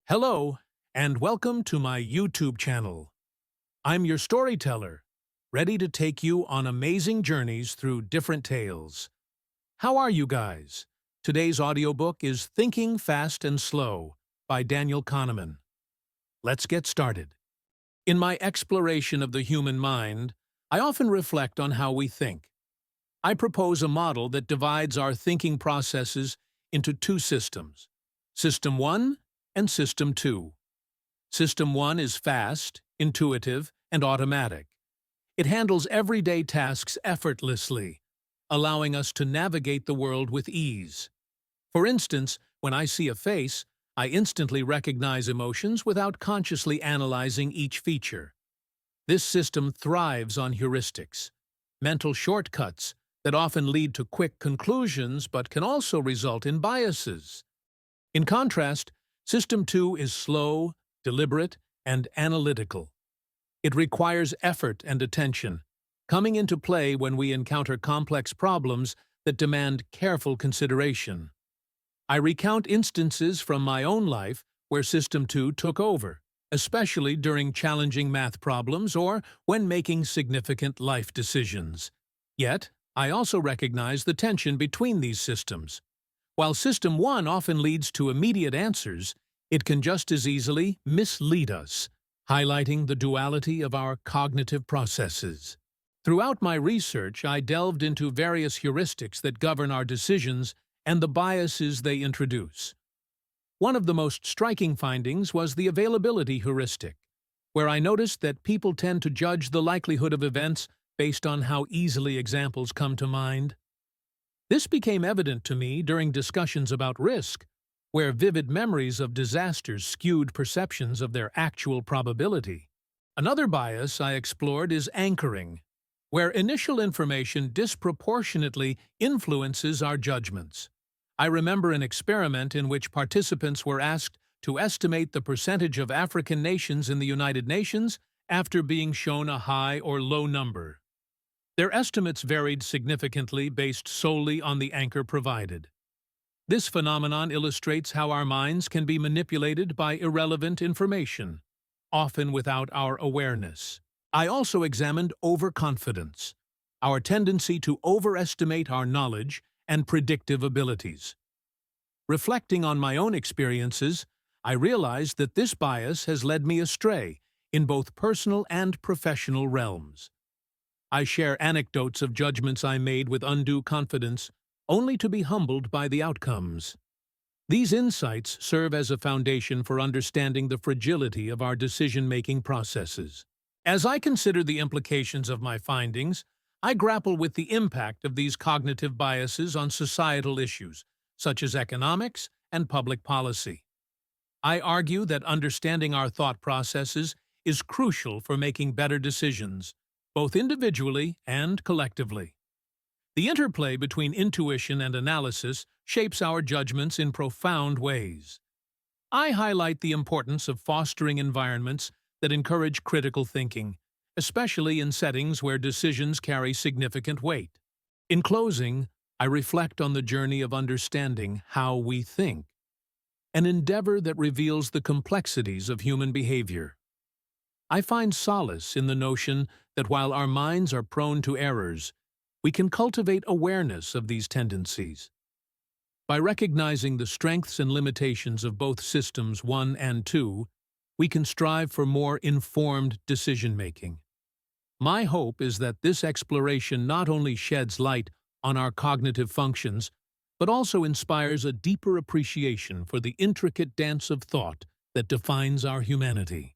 Hello, and welcome to my YouTube channel. I'm your storyteller, ready to take you on amazing journeys through different tales. How are you guys? Today's audiobook is Thinking Fast and Slow by Daniel Kahneman. Let's get started. In my exploration of the human mind, I often reflect on how we think. I propose a model that divides our thinking processes into two systems, System 1 and System 2. System 1 is fast, intuitive, and automatic. It handles everyday tasks effortlessly, allowing us to navigate the world with ease. For instance, when I see a face, I instantly recognize emotions without consciously analyzing each feature. This system thrives on heuristics, mental shortcuts that often lead to quick conclusions but can also result in biases. In contrast, System 2 is slow, deliberate, and analytical. It requires effort and attention, coming into play when we encounter complex problems that demand careful consideration. I recount instances from my own life where System 2 took over, especially during challenging math problems or when making significant life decisions. Yet, I also recognize the tension between these systems. While System 1 often leads to immediate answers, it can just as easily mislead us, highlighting the duality of our cognitive processes. Throughout my research, I delved into various heuristics that govern our decisions and the biases they introduce. One of the most striking findings was the availability heuristic, where I noticed that people tend to judge the likelihood of events based on how easily examples come to mind. This became evident to me during discussions about risk, where vivid memories of disasters skewed perceptions of their actual probability. Another bias I explored is anchoring, where initial information disproportionately influences our judgments. I remember an experiment in which participants were asked to estimate the percentage of African nations in the United Nations after being shown a high or low number. Their estimates varied significantly based solely on the anchor provided. This phenomenon illustrates how our minds can be manipulated by irrelevant information, often without our awareness. I also examined overconfidence, our tendency to overestimate our knowledge and predictive abilities. Reflecting on my own experiences, I realized that this bias has led me astray in both personal and professional realms. I share anecdotes of judgments I made with undue confidence, only to be humbled by the outcomes. These insights serve as a foundation for understanding the fragility of our decision-making processes. As I consider the implications of my findings, I grapple with the impact of these cognitive biases on societal issues, such as economics and public policy. I argue that understanding our thought processes is crucial for making better decisions, both individually and collectively. The interplay between intuition and analysis shapes our judgments in profound ways. I highlight the importance of fostering environments that encourage critical thinking, especially in settings where decisions carry significant weight. In closing, I reflect on the journey of understanding how we think, an endeavor that reveals the complexities of human behavior. I find solace in the notion that while our minds are prone to errors, we can cultivate awareness of these tendencies. By recognizing the strengths and limitations of both Systems 1 and 2, we can strive for more informed decision-making. My hope is that this exploration not only sheds light on our cognitive functions, but also inspires a deeper appreciation for the intricate dance of thought that defines our humanity.